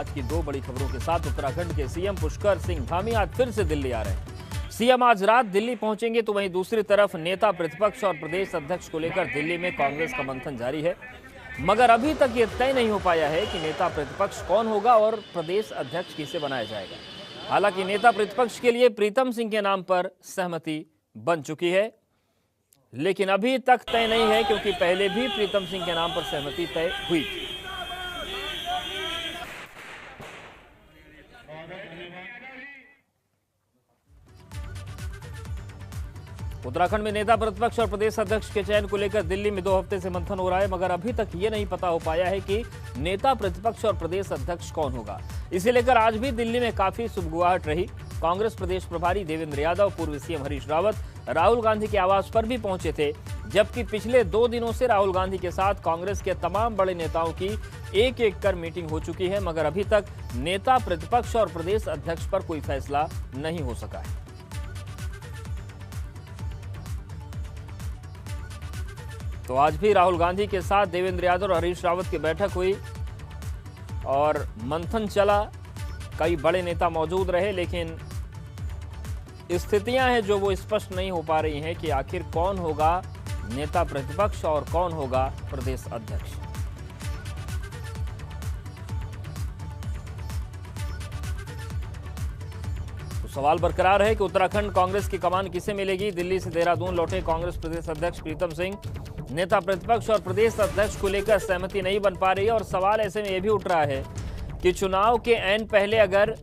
आज की दो बड़ी खबरों के साथ उत्तराखंड के सीएम पुष्कर सिंह धामी आज फिर से दिल्ली आ रहे हैं। सीएम आज रात दिल्ली पहुंचेंगे तो वहीं दूसरी तरफ नेता प्रतिपक्ष और प्रदेश अध्यक्ष को लेकर दिल्ली में कांग्रेस का मंथन जारी है। मगर अभी तक ये तय नहीं हो पाया है कि नेता प्रतिपक्ष कौन होगा और प्रदेश अध्यक्ष किसे बनाया जाएगा। हालांकि नेता प्रतिपक्ष के लिए प्रीतम सिंह के नाम पर सहमति बन चुकी है, लेकिन अभी तक तय नहीं है क्योंकि पहले भी प्रीतम सिंह के नाम पर सहमति तय हुई थी। उत्तराखंड में नेता प्रतिपक्ष और प्रदेश अध्यक्ष के चयन को लेकर दिल्ली में 2 हफ्ते से मंथन हो रहा है, मगर अभी तक ये नहीं पता हो पाया है कि नेता प्रतिपक्ष और प्रदेश अध्यक्ष कौन होगा। इसे लेकर आज भी दिल्ली में काफी सुगबुगाहट रही। कांग्रेस प्रदेश प्रभारी देवेंद्र यादव, पूर्व सीएम हरीश रावत राहुल गांधी के आवास पर भी पहुंचे थे, जबकि पिछले 2 दिनों से राहुल गांधी के साथ कांग्रेस के तमाम बड़े नेताओं की एक-एक कर मीटिंग हो चुकी है, मगर अभी तक नेता प्रतिपक्ष और प्रदेश अध्यक्ष पर कोई फैसला नहीं हो सका है। तो आज भी राहुल गांधी के साथ देवेंद्र यादव और हरीश रावत की बैठक हुई और मंथन चला। कई बड़े नेता मौजूद रहे, लेकिन स्थितियां हैं जो वो स्पष्ट नहीं हो पा रही हैं कि आखिर कौन होगा नेता प्रतिपक्ष और कौन होगा प्रदेश अध्यक्ष। तो सवाल बरकरार है कि उत्तराखंड कांग्रेस की कमान किसे मिलेगी। दिल्ली से देहरादून लौटे कांग्रेस प्रदेश अध्यक्ष प्रीतम सिंह नेता प्रतिपक्ष और प्रदेश अध्यक्ष को लेकर सहमति नहीं बन पा रही है और सवाल ऐसे में यह भी उठ रहा है कि चुनाव के ऐन पहले अगर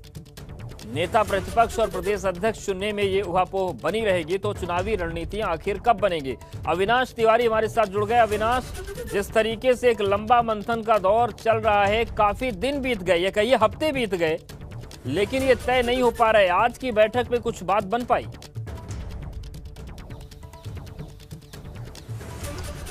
नेता प्रतिपक्ष और प्रदेश अध्यक्ष चुनने में ये उहापोह बनी रहेगी तो चुनावी रणनीतियां आखिर कब बनेगी। अविनाश तिवारी हमारे साथ जुड़ गए। अविनाश, जिस तरीके से एक लंबा मंथन का दौर चल रहा है, काफी दिन बीत गए, ये कहिए हफ्ते बीत गए, लेकिन ये तय नहीं हो पा रहा है। आज की बैठक में कुछ बात बन पाई?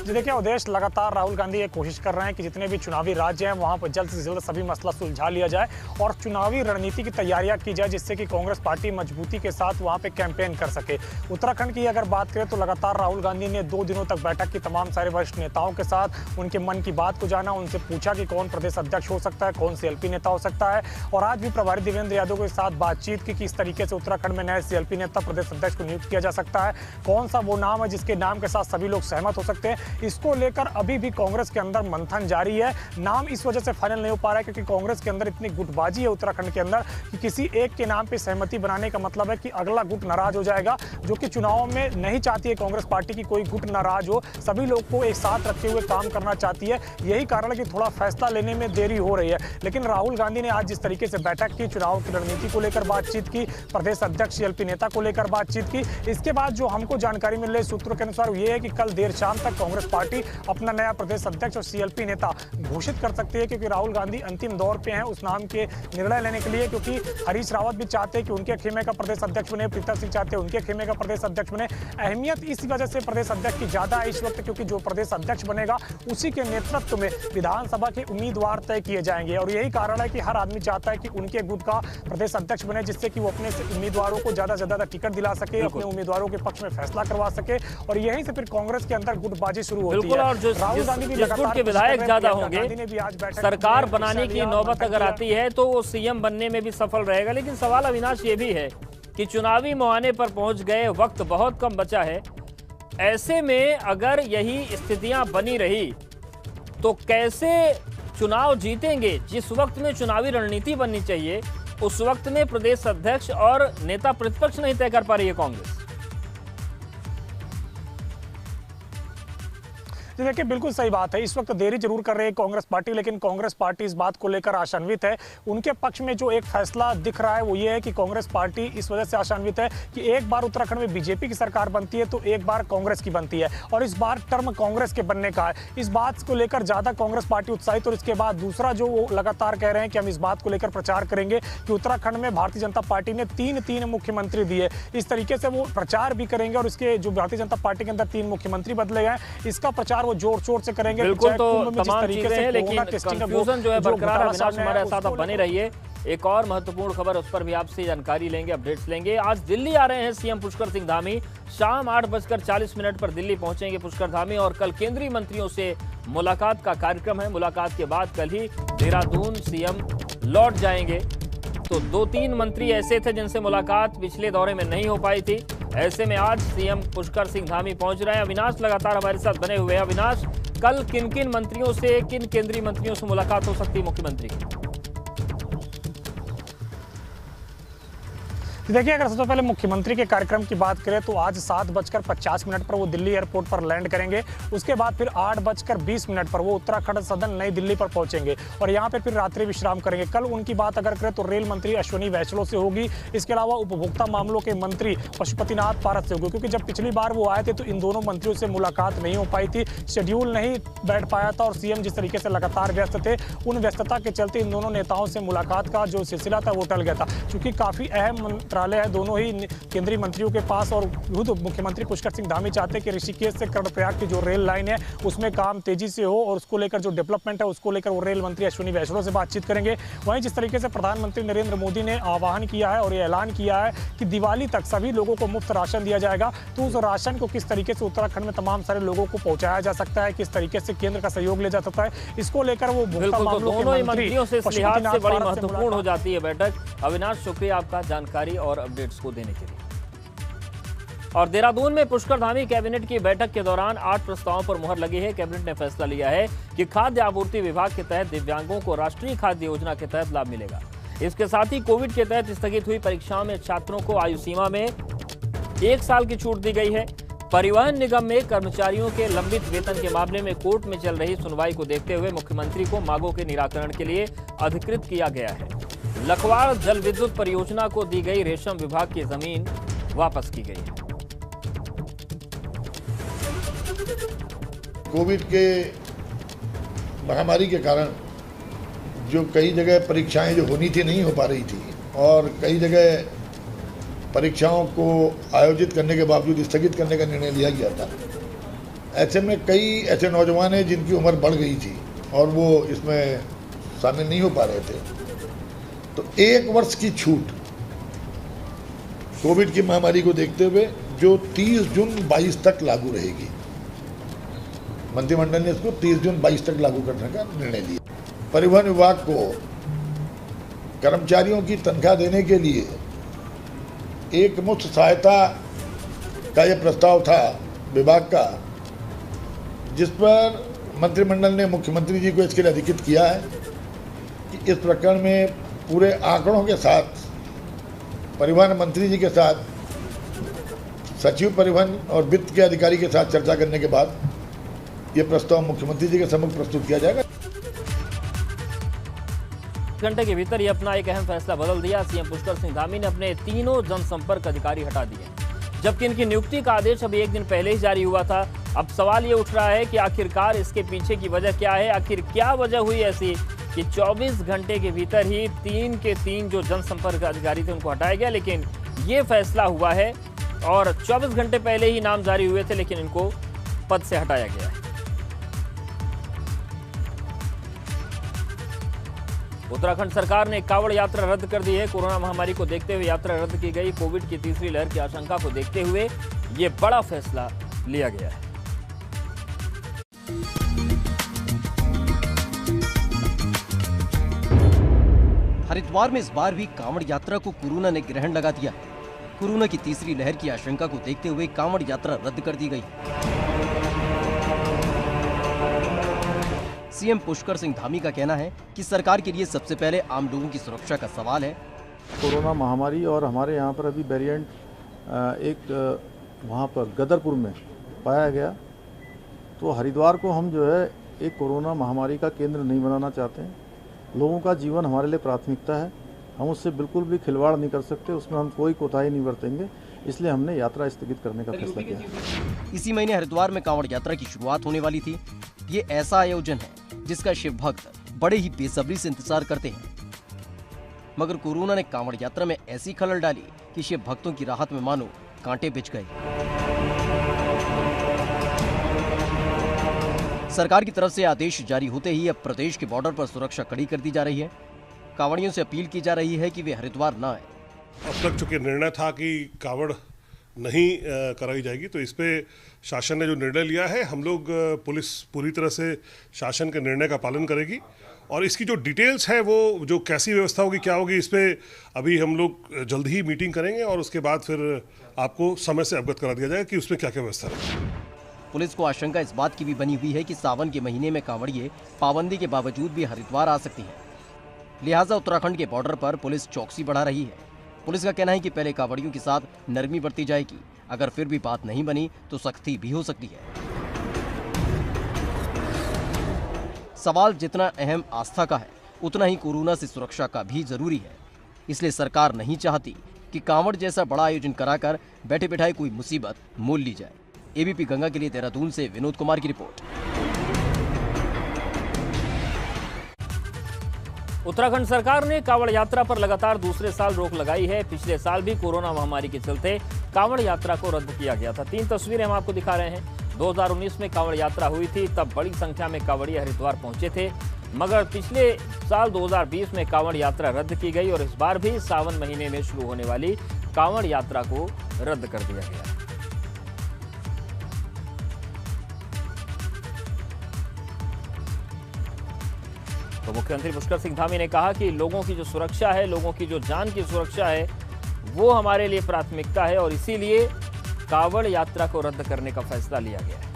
जी देखिए उदेश, लगातार राहुल गांधी ये कोशिश कर रहे हैं कि जितने भी चुनावी राज्य हैं वहां पर जल्द से जल्द सभी मसला सुलझा लिया जाए और चुनावी रणनीति की तैयारियां की जाए, जिससे कि कांग्रेस पार्टी मजबूती के साथ वहां पे कैंपेन कर सके। उत्तराखंड की अगर बात करें तो लगातार राहुल गांधी ने 2 दिनों तक बैठक की तमाम सारे वरिष्ठ नेताओं के साथ उनके मन की बात को जाना, उनसे पूछा कि कौन प्रदेश अध्यक्ष हो सकता है, कौन CLP नेता हो सकता है, और आज भी प्रभारी देवेंद्र यादव के साथ बातचीत की किस तरीके से उत्तराखंड में नए CLP नेता प्रदेश अध्यक्ष को नियुक्त किया जा सकता है, कौन सा वो नाम है जिसके नाम के साथ सभी लोग सहमत हो सकते हैं। इसको लेकर अभी भी कांग्रेस के अंदर मंथन जारी है। नाम इस वजह से फाइनल नहीं हो पा रहा है क्योंकि कांग्रेस के अंदर इतनी गुटबाजी है उत्तराखंड के अंदर कि किसी एक के नाम पे सहमति बनाने का मतलब है कि अगला गुट नाराज हो जाएगा, जो कि चुनाव में नहीं चाहती है कांग्रेस पार्टी की कोई गुट नाराज हो, सभी लोग को एक साथ रखते हुए काम करना चाहती है। यही कारण है कि थोड़ा फैसला लेने में देरी हो रही है। लेकिन राहुल गांधी ने आज जिस तरीके से बैठक की, चुनाव की रणनीति को लेकर बातचीत की, प्रदेश अध्यक्ष CLP नेता को लेकर बातचीत की, इसके बाद जो हमको जानकारी मिल रही सूत्रों के अनुसार ये है कि कल देर शाम तक कांग्रेस पार्टी अपना नया प्रदेश अध्यक्ष और CLP नेता घोषित कर सकती है, क्योंकि राहुल गांधी अंतिम दौर पे हैं उस नाम के निर्णय लेने के लिए, क्योंकि हरीश रावत भी चाहते हैं कि उनके खेमे का प्रदेश अध्यक्ष बने, प्रीतम सिंह चाहते हैं उनके खेमे का प्रदेश अध्यक्ष बने। अहमियत इस वजह से प्रदेश अध्यक्ष की ज्यादा है इस वक्त क्योंकि जो प्रदेश अध्यक्ष बनेगा उसी के नेतृत्व में विधानसभा के उम्मीदवार तय किए जाएंगे, और यही कारण है कि हर आदमी चाहता है कि उनके गुट का प्रदेश अध्यक्ष बने, जिससे कि वो अपने उम्मीदवारों को ज्यादा से ज्यादा टिकट दिला सके, अपने उम्मीदवारों के पक्ष में फैसला करवा सके, और यहीं से फिर कांग्रेस के अंदर गुटबाजी शुरू होती है। राहुल गांधी भी गुट के विधायक ज्यादा होंगे, सरकार बनाने की नौबत अगर आती है तो वो CM बनने में भी सफल रहेगा। लेकिन सवाल अविनाश ये भी है कि चुनावी मुहाने पर पहुंच गए, वक्त बहुत कम बचा है, ऐसे में अगर यही स्थितियां बनी रही तो कैसे चुनाव जीतेंगे। जिस वक्त में चुनावी रणनीति बननी चाहिए उस वक्त में प्रदेश अध्यक्ष और नेता प्रतिपक्ष नहीं तय कर पा रही है कांग्रेस। देखिए बिल्कुल सही बात है, इस वक्त देरी जरूर कर रही है कांग्रेस पार्टी, लेकिन कांग्रेस पार्टी इस बात को लेकर आशान्वित है। उनके पक्ष में जो एक फैसला दिख रहा है वो ये है कि कांग्रेस पार्टी इस वजह से आशान्वित है कि एक बार उत्तराखंड में बीजेपी की सरकार बनती है तो एक बार कांग्रेस की बनती है, और इस बार टर्म कांग्रेस के बनने का है। इस बात को लेकर ज्यादा कांग्रेस पार्टी उत्साहित। और इसके बाद दूसरा जो वो लगातार कह रहे हैं कि हम इस बात को लेकर प्रचार करेंगे कि उत्तराखंड में भारतीय जनता पार्टी ने 3 मुख्यमंत्री दिए, इस तरीके से वो प्रचार भी करेंगे, और इसके जो भारतीय जनता पार्टी के अंदर 3 मुख्यमंत्री बदले गए, इसका प्रचार वो जोर शोर से करेंगे। बिल्कुल, तो तमाम चीजें हैं, लेकिन कंफ्यूजन जो है बरकरार। अविनाश हमारे साथ आप बने रहिए, एक और महत्वपूर्ण खबर उस पर भी आपसे जानकारी लेंगे, अपडेट्स लेंगे। आज दिल्ली आ रहे हैं सीएम पुष्कर सिंह धामी, शाम 8:40 पर दिल्ली पहुंचेंगे पुष्कर धामी, और कल केंद्रीय मंत्रियों से मुलाकात का कार्यक्रम है। मुलाकात के बाद कल ही देहरादून सीएम लौट जाएंगे। तो 2-3 मंत्री ऐसे थे जिनसे मुलाकात पिछले दौरे में नहीं हो पाई थी। ऐसे में आज सीएम पुष्कर सिंह धामी पहुंच रहे हैं। अविनाश लगातार हमारे साथ बने हुए हैं। अविनाश, कल किन किन मंत्रियों से, किन केंद्रीय मंत्रियों से मुलाकात हो सकती है मुख्यमंत्री की? देखिए, अगर सबसे पहले मुख्यमंत्री के कार्यक्रम की बात करें तो आज 7:50 पर वो दिल्ली एयरपोर्ट पर लैंड करेंगे। उसके बाद फिर 8:20 पर वो उत्तराखंड सदन नई दिल्ली पर पहुंचेंगे और यहाँ पे फिर रात्रि विश्राम करेंगे। कल उनकी बात अगर करें तो रेल मंत्री अश्विनी वैष्णव से होगी। इसके अलावा उपभोक्ता मामलों के मंत्री पशुपतिनाथ पारस से होगी, क्योंकि जब पिछली बार वो आए थे तो इन दोनों मंत्रियों से मुलाकात नहीं हो पाई थी, शेड्यूल नहीं बैठ पाया था और सीएम जिस तरीके से लगातार व्यस्त थे, उन व्यस्तता के चलते इन दोनों नेताओं से मुलाकात का जो सिलसिला था वो टल गया था। क्योंकि काफ़ी अहम मंत्रालय है दोनों ही केंद्रीय मंत्रियों के पास और खुद मुख्यमंत्री पुष्कर सिंह धामी चाहते हैं कि ऋषिकेश से कर्णप्रयाग की जो रेल लाइन है उसमें काम तेजी से हो और उसको लेकर जो डेवलपमेंट है उसको लेकर वो रेल मंत्री अश्विनी वैष्णव से बातचीत करेंगे। वहीं जिस तरीके से प्रधानमंत्री नरेंद्र मोदी ने आह्वान किया है और ये ऐलान किया है कि दिवाली तक सभी लोगों को मुफ्त राशन दिया जाएगा, तो उस राशन को किस तरीके से उत्तराखंड में तमाम सारे लोगों को पहुंचाया जा सकता है, किस तरीके से केंद्र का सहयोग लिया जा सकता है, इसको लेकर वो दोनों ही मंत्रियों से इस लिहाज से बड़ी महत्वपूर्ण हो जाती है बैठक। अविनाश, शुक्रिया आपका जानकारी और अपडेट्स को देने के लिए। और देहरादून में पुष्कर धामी कैबिनेट की बैठक के दौरान 8 प्रस्तावों पर मुहर लगी है। कैबिनेट ने फैसला लिया है कि खाद्य आपूर्ति विभाग के तहत दिव्यांगों को राष्ट्रीय खाद्य योजना के तहत लाभ मिलेगा। इसके साथ ही कोविड के तहत स्थगित हुई परीक्षाओं में छात्रों को आयु सीमा में 1 साल की छूट दी गई है। परिवहन निगम में कर्मचारियों के लंबित वेतन के मामले में कोर्ट में चल रही सुनवाई को देखते हुए मुख्यमंत्री को मांगों के निराकरण के लिए अधिकृत किया गया है। लखवाड़ जल विद्युत परियोजना को दी गई रेशम विभाग की जमीन वापस की गई है। कोविड के महामारी के कारण जो कई जगह परीक्षाएं जो होनी थी नहीं हो पा रही थी और कई जगह परीक्षाओं को आयोजित करने के बावजूद स्थगित करने का निर्णय लिया गया था। ऐसे में कई ऐसे नौजवान हैं जिनकी उम्र बढ़ गई थी और वो इसमें शामिल नहीं हो पा रहे थे, तो 1 वर्ष की छूट कोविड की महामारी को देखते हुए जो 30 जून 22 तक लागू रहेगी। मंत्रिमंडल ने इसको 30 जून 22 तक लागू करने का निर्णय लिया। परिवहन विभाग को कर्मचारियों की तनख्वाह देने के लिए एक मुफ्त सहायता का यह प्रस्ताव था विभाग का, जिस पर मंत्रिमंडल ने मुख्यमंत्री जी को इसके लिए अधिकृत किया है कि इस प्रकरण में पूरे आंकड़ों के साथ परिवहन मंत्री जी के साथ सचिव परिवहन और वित्त के अधिकारी के साथ चर्चा करने के बाद ये प्रस्ताव मुख्यमंत्री जी के समक्ष प्रस्तुत किया जाएगा। घंटे के भीतर ये अपना एक अहम फैसला बदल दिया। सीएम पुष्कर सिंह धामी ने अपने तीनों जनसंपर्क अधिकारी हटा दिए, जबकि इनकी नियुक्ति का आदेश अभी 1 दिन पहले ही जारी हुआ था। अब सवाल ये उठ रहा है कि आखिरकार इसके पीछे की वजह क्या है? आखिर क्या वजह हुई ऐसी कि 24 घंटे के भीतर ही 3 के 3 जो जनसंपर्क अधिकारी थे उनको हटाया गया, लेकिन ये फैसला हुआ है और 24 घंटे पहले ही नाम जारी हुए थे, लेकिन इनको पद से हटाया गया है। उत्तराखंड सरकार ने कांवड़ यात्रा रद्द कर दी है। कोरोना महामारी को देखते हुए यात्रा रद्द की गई। कोविड की तीसरी लहर की आशंका को देखते हुए ये बड़ा फैसला लिया गया है। हरिद्वार में इस बार भी कांवड़ यात्रा को कोरोना ने ग्रहण लगा दिया। कोरोना की तीसरी लहर की आशंका को देखते हुए कांवड़ यात्रा रद्द कर दी गई। सीएम पुष्कर सिंह धामी का कहना है कि सरकार के लिए सबसे पहले आम लोगों की सुरक्षा का सवाल है। कोरोना महामारी और हमारे यहाँ पर अभी वेरिएंट एक वहाँ पर गदरपुर में पाया गया, तो हरिद्वार को हम जो है एक कोरोना महामारी का केंद्र नहीं बनाना चाहते हैं। लोगों का जीवन हमारे लिए प्राथमिकता है, हम उससे बिल्कुल भी खिलवाड़ नहीं कर सकते, उसमें हम कोई कोताही नहीं बरतेंगे, इसलिए हमने यात्रा स्थगित करने का फैसला किया। इसी महीने हरिद्वार में कांवड़ यात्रा की शुरुआत होने वाली थी। ये ऐसा आयोजन है जिसका शिव भक्त बड़े ही बेसब्री से इंतजार करते हैं, मगर कोरोना ने कांवड़ यात्रा में ऐसी खलल डाली कि शिव भक्तों की राहत में मानो कांटे बिछ गए। सरकार की तरफ से आदेश जारी होते ही अब प्रदेश के बॉर्डर पर सुरक्षा कड़ी कर दी जा रही है। कांवड़ियों से अपील की जा रही है कि वे हरिद्वार न आए। अब तक चूंकि निर्णय था कि कांवड़ नहीं कराई जाएगी। तो इस पे शासन ने जो निर्णय लिया है, हम लोग पुलिस पूरी तरह से शासन के निर्णय का पालन करेगी और इसकी जो डिटेल्स है वो जो कैसी व्यवस्था होगी, क्या होगी, इस पे अभी हम लोग जल्द ही मीटिंग करेंगे और उसके बाद फिर आपको समय से अवगत करा दिया जाएगा कि उसमें क्या क्या व्यवस्था रहेगी। पुलिस को आशंका इस बात की भी बनी हुई है कि सावन के महीने में कांवड़िए पाबंदी के बावजूद भी हरिद्वार आ सकती हैं। लिहाजा उत्तराखंड के बॉर्डर पर पुलिस चौकसी बढ़ा रही है। पुलिस का कहना है कि पहले कांवड़ियों के साथ नरमी बरती जाएगी, अगर फिर भी बात नहीं बनी तो सख्ती भी हो सकती है। सवाल जितना अहम आस्था का है, उतना ही कोरोना से सुरक्षा का भी जरूरी है। इसलिए सरकार नहीं चाहती कि कांवड़ जैसा बड़ा आयोजन कराकर बैठे बैठाए कोई मुसीबत मोल ली जाए। एबीपी गंगा के लिए देहरादून से विनोद कुमार की रिपोर्ट। उत्तराखंड सरकार ने कांवड़ यात्रा पर लगातार दूसरे साल रोक लगाई है। पिछले साल भी कोरोना महामारी के चलते कांवड़ यात्रा को रद्द किया गया था। 3 तस्वीरें हम आपको दिखा रहे हैं। 2019 में कांवड़ यात्रा हुई थी, तब बड़ी संख्या में कांवड़िए हरिद्वार पहुंचे थे, मगर पिछले साल 2020 में कांवड़ यात्रा रद्द की गई और इस बार भी सावन महीने में शुरू होने वाली कांवड़ यात्रा को रद्द कर दिया गया। तो मुख्यमंत्री पुष्कर सिंह धामी ने कहा कि लोगों की जो सुरक्षा है, लोगों की जो जान की सुरक्षा है, वो हमारे लिए प्राथमिकता है और इसीलिए कांवड़ यात्रा को रद्द करने का फैसला लिया गया है।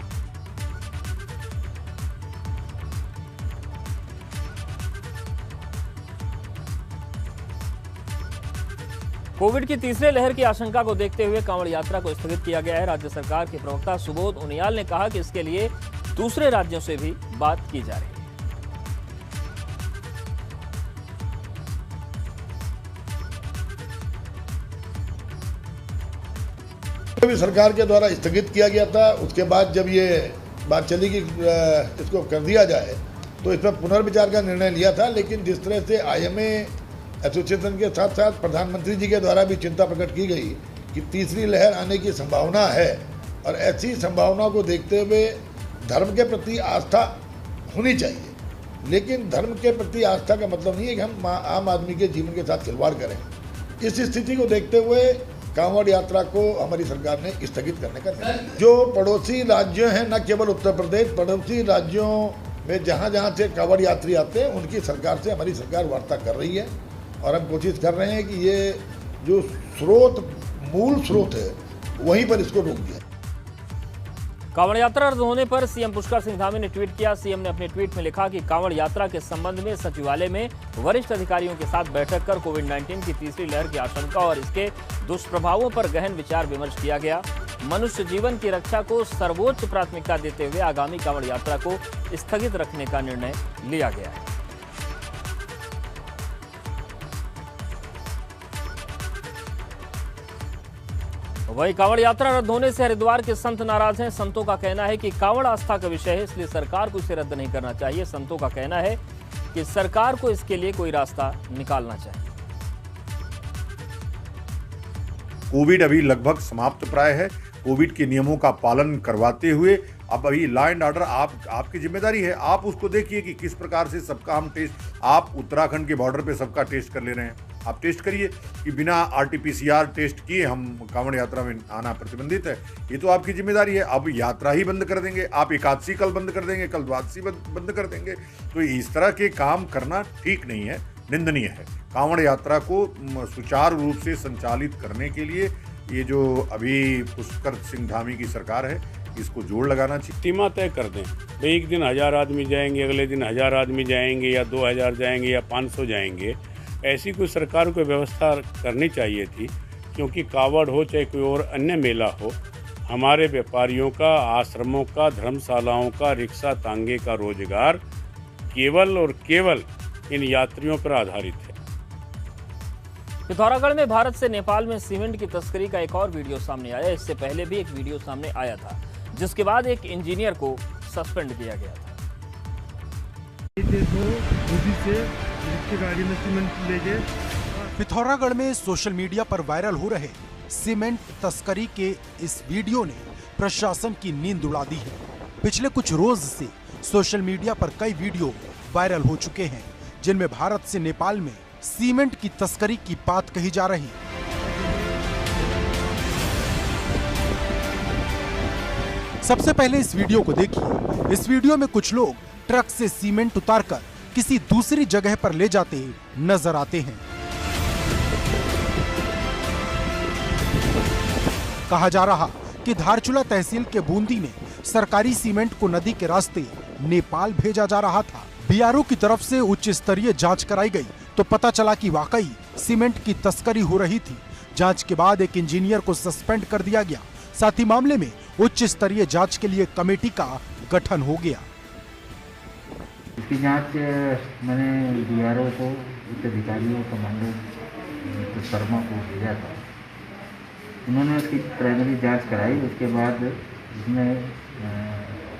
कोविड की तीसरे लहर की आशंका को देखते हुए कांवड़ यात्रा को स्थगित किया गया है। राज्य सरकार के प्रवक्ता सुबोध उनियाल ने कहा कि इसके लिए दूसरे राज्यों से भी बात की जा रही है। भी सरकार के द्वारा स्थगित किया गया था, उसके बाद जब ये बात चली कि इसको कर दिया जाए तो इस पर पुनर्विचार का निर्णय लिया था। लेकिन जिस तरह से आईएमए एसोसिएशन के साथ साथ प्रधानमंत्री जी के द्वारा भी चिंता प्रकट की गई कि तीसरी लहर आने की संभावना है और ऐसी संभावना को देखते हुए धर्म के प्रति आस्था होनी चाहिए, लेकिन धर्म के प्रति आस्था का मतलब नहीं है कि हम आम आदमी के जीवन के साथ खिलवाड़ करें। इस स्थिति को देखते हुए कांवड़ यात्रा को हमारी सरकार ने स्थगित करने का निर्णय लिया। जो पड़ोसी राज्य हैं, न केवल उत्तर प्रदेश, पड़ोसी राज्यों में जहां जहां से कांवड़ यात्री आते हैं उनकी सरकार से हमारी सरकार वार्ता कर रही है और हम कोशिश कर रहे हैं कि ये जो मूल स्रोत है वहीं पर इसको रोक दिया। कांवड़ यात्रा रद्द होने पर सीएम पुष्कर सिंह धामी ने ट्वीट किया। सीएम ने अपने ट्वीट में लिखा कि कांवड़ यात्रा के संबंध में सचिवालय में वरिष्ठ अधिकारियों के साथ बैठक कर कोविड-19 की तीसरी लहर की आशंका और इसके दुष्प्रभावों पर गहन विचार विमर्श किया गया। मनुष्य जीवन की रक्षा को सर्वोच्च प्राथमिकता देते हुए आगामी कांवड़ यात्रा को स्थगित रखने का निर्णय लिया गया है। वही कांवड़ यात्रा रद्द होने से हरिद्वार के संत नाराज हैं। संतों का कहना है कि कांवड़ आस्था का विषय है, इसलिए सरकार को इसे रद्द नहीं करना चाहिए। संतों का कहना है कि सरकार को इसके लिए कोई रास्ता निकालना चाहिए। कोविड अभी लगभग समाप्त प्राय है। कोविड के नियमों का पालन करवाते हुए अब अभी लॉ एंड ऑर्डर आपकी जिम्मेदारी है। आप उसको देखिए कि किस प्रकार से सबका हम टेस्ट, आप उत्तराखंड के बॉर्डर पे सबका टेस्ट कर ले रहे हैं। आप टेस्ट करिए कि बिना RT-PCR टेस्ट किए हम कांवड़ यात्रा में आना प्रतिबंधित है। ये तो आपकी जिम्मेदारी है। अब यात्रा ही बंद कर देंगे, आप एकादशी कल बंद कर देंगे, कल द्वादशी बंद कर देंगे, तो इस तरह के काम करना ठीक नहीं है, निंदनीय है। कांवड़ यात्रा को सुचारू रूप से संचालित करने के लिए ये जो अभी पुष्कर सिंह धामी की सरकार है, इसको जोड़ लगाना चाहिए। सीमा तय कर दें, भाई एक दिन 1000 आदमी जाएंगे, अगले दिन 1000 आदमी जाएंगे या 2000 जाएंगे या 500 जाएंगे। ऐसी कोई सरकार को व्यवस्था करनी चाहिए थी, क्योंकि कांवड़ हो चाहे कोई और अन्य मेला हो, हमारे व्यापारियों का, आश्रमों का, धर्मशालाओं का, रिक्शा तांगे का रोजगार केवल और केवल इन यात्रियों पर आधारित है। पिथौरागढ़ में भारत से नेपाल में सीमेंट की तस्करी का एक और वीडियो सामने आया। इससे पहले भी एक वीडियो सामने आया था, जिसके बाद एक इंजीनियर को सस्पेंड किया गया था। पिथौरागढ़ में सोशल मीडिया पर वायरल हो रहे सीमेंट तस्करी के इस वीडियो ने प्रशासन की नींद उड़ा दी है। पिछले कुछ रोज से सोशल मीडिया पर कई वीडियो वायरल हो चुके हैं, जिनमें भारत से नेपाल में सीमेंट की तस्करी की बात कही जा रही है। सबसे पहले इस वीडियो को देखिए। इस वीडियो में कुछ लोग ट्रक से सीमेंट उतारकर किसी दूसरी जगह पर ले जाते नजर आते हैं। कहा जा रहा कि धारचूला तहसील के बूंदी में सरकारी सीमेंट को नदी के रास्ते नेपाल भेजा जा रहा था। बीआरओ की तरफ से उच्च स्तरीय जांच कराई गई तो पता चला कि वाकई सीमेंट की तस्करी हो रही थी। जांच के बाद एक इंजीनियर को सस्पेंड कर दिया गया। साथ ही मामले में उच्च स्तरीय जांच के लिए कमेटी का गठन हो गया। इसकी जांच मैंने बीआरओ को, उच्च अधिकारियों, कमांडर शर्मा को भेजा था। उन्होंने उसकी प्राइमरी जांच कराई। उसके बाद इसमें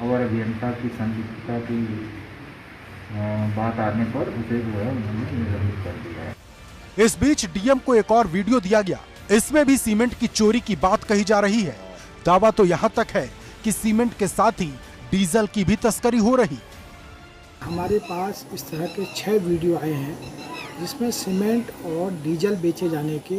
अवर अभियंता की संदिग्धता की बात आने पर उसे जो है उन्होंने निलंबित कर दिया है। इस बीच डीएम को एक और वीडियो दिया गया। इसमें भी सीमेंट की चोरी की बात कही जा रही है। दावा तो यहाँ तक है कि सीमेंट के साथ ही डीजल की भी तस्करी हो रही। हमारे पास इस तरह के 6 वीडियो आए हैं जिसमें सीमेंट और डीजल बेचे जाने के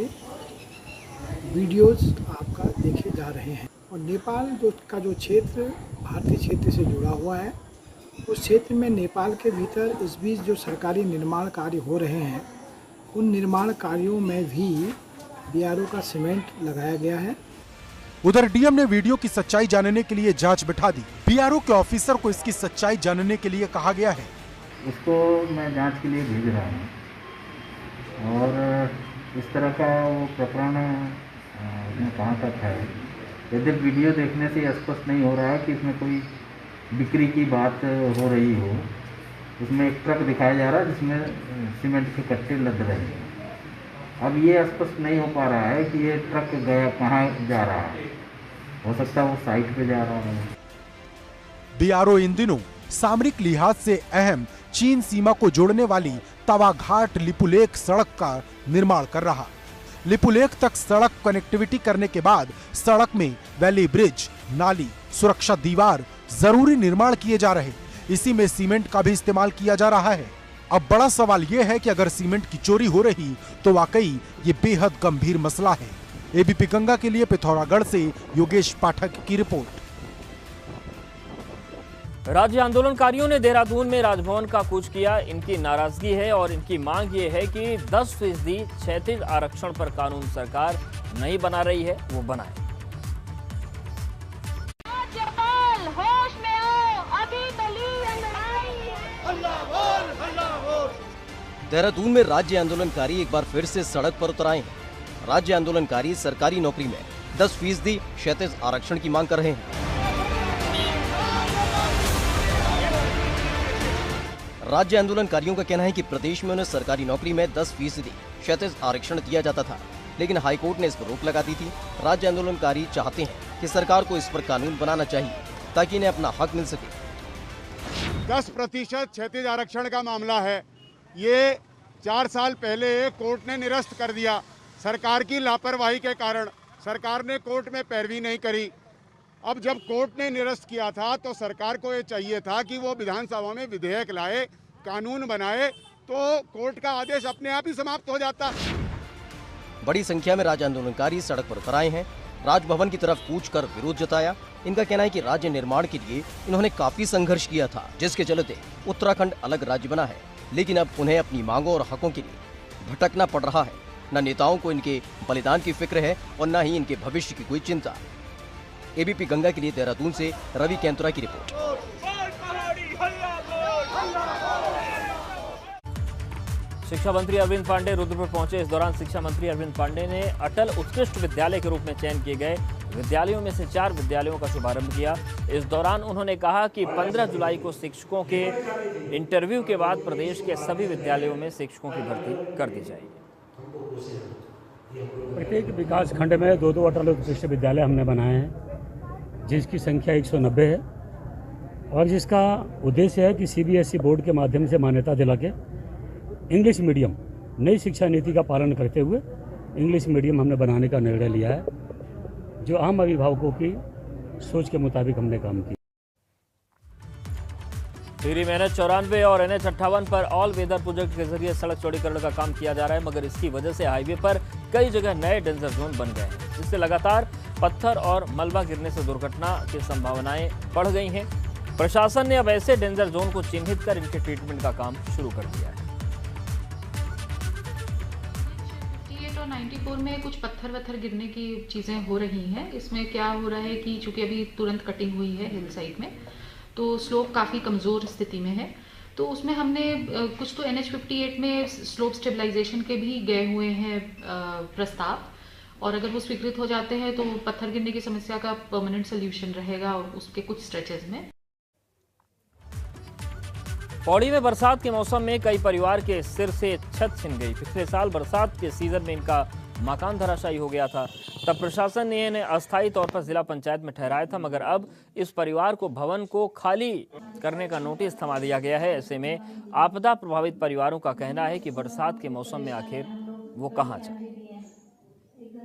वीडियोस आपका देखे जा रहे हैं। और नेपाल का जो क्षेत्र भारतीय क्षेत्र से जुड़ा हुआ है, उस क्षेत्र में नेपाल के भीतर इस बीच जो सरकारी निर्माण कार्य हो रहे हैं, उन निर्माण कार्यों में भी बीआरओ का सीमेंट लगाया गया है। उधर डीएम ने वीडियो की सच्चाई जानने के लिए जांच बिठा दी। बीआरओ के ऑफिसर को इसकी सच्चाई जानने के लिए कहा गया है। उसको मैं जांच के लिए भेज रहा हूँ और इस तरह का वो प्रकरण कहाँ तक है, यदि वीडियो देखने से स्पष्ट नहीं हो रहा है कि इसमें कोई बिक्री की बात हो रही हो। उसमें एक ट्रक दिखाया जा रहा है जिसमें सीमेंट के कट्टे लद रहे हैं। अब ये स्पष्ट नहीं हो पा रहा है कि ये ट्रक गया कहाँ जा रहा है। हो सकता है वो साइट पे जा रहा है। बीआरओ इन दिनों सामरिक लिहाज से अहम चीन सीमा को जोड़ने वाली तवाघाट लिपुलेख सड़क का निर्माण कर रहा। लिपुलेख तक सड़क कनेक्टिविटी करने के बाद सड़क में वैली ब्रिज, नाली, सुरक्षा दीवार जरूरी निर्माण किए जा रहे। इसी में सीमेंट का भी इस्तेमाल किया जा रहा है। अब बड़ा सवाल यह है कि अगर सीमेंट की चोरी हो रही तो वाकई ये बेहद गंभीर मसला है। एबीपी गंगा के लिए पिथौरागढ़ से योगेश पाठक की रिपोर्ट। राज्य आंदोलनकारियों ने देहरादून में राजभवन का कूच किया। इनकी नाराजगी है और इनकी मांग ये है कि 10% क्षैतिज आरक्षण पर कानून सरकार नहीं बना रही है, वो बनाए। होश में आओ, अभी तो ली अंगड़ाई। देहरादून में राज्य आंदोलनकारी एक बार फिर से सड़क पर उतर आए हैं। राज्य आंदोलनकारी सरकारी नौकरी में 10% क्षैतिज आरक्षण की मांग कर रहे हैं। राज्य आंदोलनकारियों का कहना है कि प्रदेश में उन्हें सरकारी नौकरी में 10% क्षैतिज आरक्षण दिया जाता था, लेकिन हाईकोर्ट ने इस पर रोक लगा दी थी। राज्य आंदोलनकारी चाहते हैं कि सरकार को इस पर कानून बनाना चाहिए ताकि इन्हें अपना हक मिल सके। 10% क्षैतिज आरक्षण का मामला है। ये 4 साल पहले कोर्ट ने निरस्त कर दिया। सरकार की लापरवाही के कारण सरकार ने कोर्ट में पैरवी नहीं करी। अब जब कोर्ट ने निरस्त किया था तो सरकार को ये चाहिए था कि वो विधानसभा में विधेयक लाए, कानून बनाए, तो कोर्ट का आदेश अपने आप ही समाप्त हो जाता। बड़ी संख्या में राज्य आंदोलनकारी सड़क पर उतर आए हैं। राजभवन की तरफ कूच कर विरोध जताया। इनका कहना है कि राज्य निर्माण के लिए इन्होंने काफी संघर्ष किया था, जिसके चलते उत्तराखंड अलग राज्य बना है, लेकिन अब उन्हें अपनी मांगों और हकों के लिए भटकना पड़ रहा है। न नेताओं को इनके बलिदान की फिक्र है और न ही इनके भविष्य की कोई चिंता। एबीपी गंगा के लिए देहरादून से रवि कैंतुरा की रिपोर्ट। शिक्षा मंत्री अरविंद पांडे रुद्रपुर पहुंचे। इस दौरान शिक्षा मंत्री अरविंद पांडे ने अटल उत्कृष्ट विद्यालय के रूप में चयन किए गए विद्यालयों में से 4 विद्यालयों का शुभारंभ किया। इस दौरान उन्होंने कहा कि 15 जुलाई को शिक्षकों के इंटरव्यू के बाद प्रदेश के सभी विद्यालयों में शिक्षकों की भर्ती कर दी जाएगी। प्रत्येक विकास खंड में 2-2 अटल उत्कृष्ट विद्यालय हमने बनाए हैं, जिसकी संख्या 190 है और जिसका उद्देश्य है कि सीबीएसई बोर्ड के माध्यम से मान्यता दिला के इंग्लिश मीडियम नई शिक्षा नीति का पालन करते हुए इंग्लिश मीडियम हमने बनाने का निर्णय लिया है, जो आम अभिभावकों की सोच के मुताबिक हमने काम किया। टिहरी में NH-94 और NH-58 पर ऑल वेदर प्रोजेक्ट के जरिए सड़क चौड़ीकरण का काम किया जा रहा है, मगर इसकी वजह से हाईवे पर कई जगह नए डेंजर जोन बन गए हैं, जिससे लगातार पत्थर और मलबा गिरने से दुर्घटना की संभावनाएं बढ़ गई हैं। प्रशासन ने अब ऐसे डेंजर जोन को चिन्हित कर इनके ट्रीटमेंट का काम शुरू कर दिया है। 94 में कुछ पत्थर गिरने की चीज़ें हो रही हैं। इसमें क्या हो रहा है कि चूंकि अभी तुरंत कटिंग हुई है हिल साइड में, तो स्लोप काफ़ी कमज़ोर स्थिति में है। तो उसमें हमने कुछ तो NH-58 में स्लोप स्टेबलाइजेशन के भी गए हुए हैं प्रस्ताव, और अगर वो स्वीकृत हो जाते हैं तो पत्थर गिरने की समस्या का परमानेंट सोल्यूशन रहेगा और उसके कुछ स्ट्रेचेस में। पौड़ी में बरसात के मौसम में कई परिवार के सिर से छत छिन गई। पिछले साल बरसात के सीजन में इनका मकान धराशायी हो गया था, तब प्रशासन ने इन्हें अस्थायी तौर पर जिला पंचायत में ठहराया था, मगर अब इस परिवार को भवन को खाली करने का नोटिस थमा दिया गया है। ऐसे में आपदा प्रभावित परिवारों का कहना है कि बरसात के मौसम में आखिर वो कहां जाए।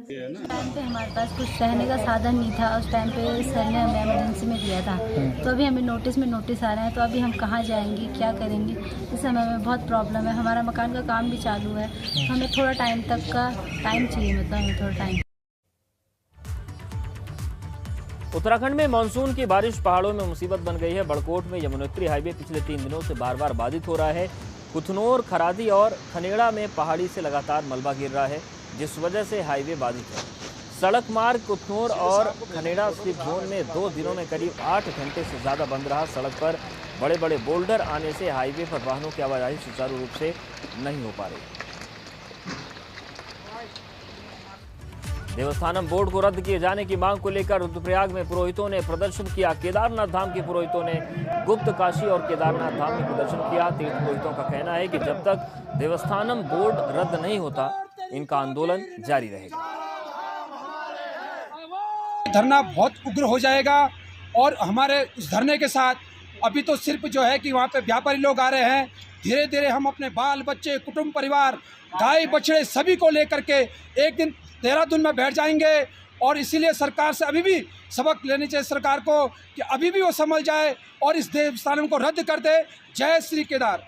टाइम पे हमारे पास कुछ रहने का साधन नहीं था। उस टाइम पे सर ने हमें इमरजेंसी में दिया था, तो अभी हमें नोटिस आ रहे हैं, तो अभी हम कहाँ जाएंगे, क्या करेंगे। इस समय हमें बहुत प्रॉब्लम है। हमारा मकान का काम भी चालू है, तो हमें थोड़ा टाइम तक का टाइम चाहिए, मतलब हमें थोड़ा टाइम। उत्तराखंड में मानसून की बारिश पहाड़ों में मुसीबत बन गई है। बड़कोट में यमुनोत्री हाईवे पिछले 3 दिनों से बार बार बाधित हो रहा है। कुथनौर, खरादी और खनेड़ा में पहाड़ी से लगातार मलबा गिर रहा है, जिस वजह से हाईवे बाधित है। सड़क मार्ग कुथनौर और खनेड़ा स्लिप जोन में 2 दिनों में करीब 8 घंटे से ज़्यादा बंद रहा। सड़क पर बड़े बड़े बोल्डर आने से हाईवे पर वाहनों की आवाजाही सुचारू रूप से नहीं हो पा रही। देवस्थानम बोर्ड को रद्द किए जाने की मांग को लेकर रुद्रप्रयाग में पुरोहितों ने प्रदर्शन किया। केदारनाथ धाम के पुरोहितों ने गुप्त काशी और केदारनाथ धाम में प्रदर्शन किया। तीर्थ पुरोहितों का कहना है कि जब तक देवस्थानम बोर्ड रद्द नहीं होता, इनका आंदोलन जारी रहेगा। धरना बहुत उग्र हो जाएगा, और हमारे उस धरने के साथ अभी तो सिर्फ जो है कि वहाँ पे व्यापारी लोग आ रहे हैं। धीरे धीरे हम अपने बाल बच्चे, कुटुंब परिवार, गाय बछड़े सभी को लेकर के एक दिन देहरादून में बैठ जाएंगे। और इसीलिए सरकार से अभी भी सबक लेनी चाहिए सरकार को, कि अभी भी वो समझ जाए और इस देवस्थानम को रद्द कर दे। जय श्री केदार।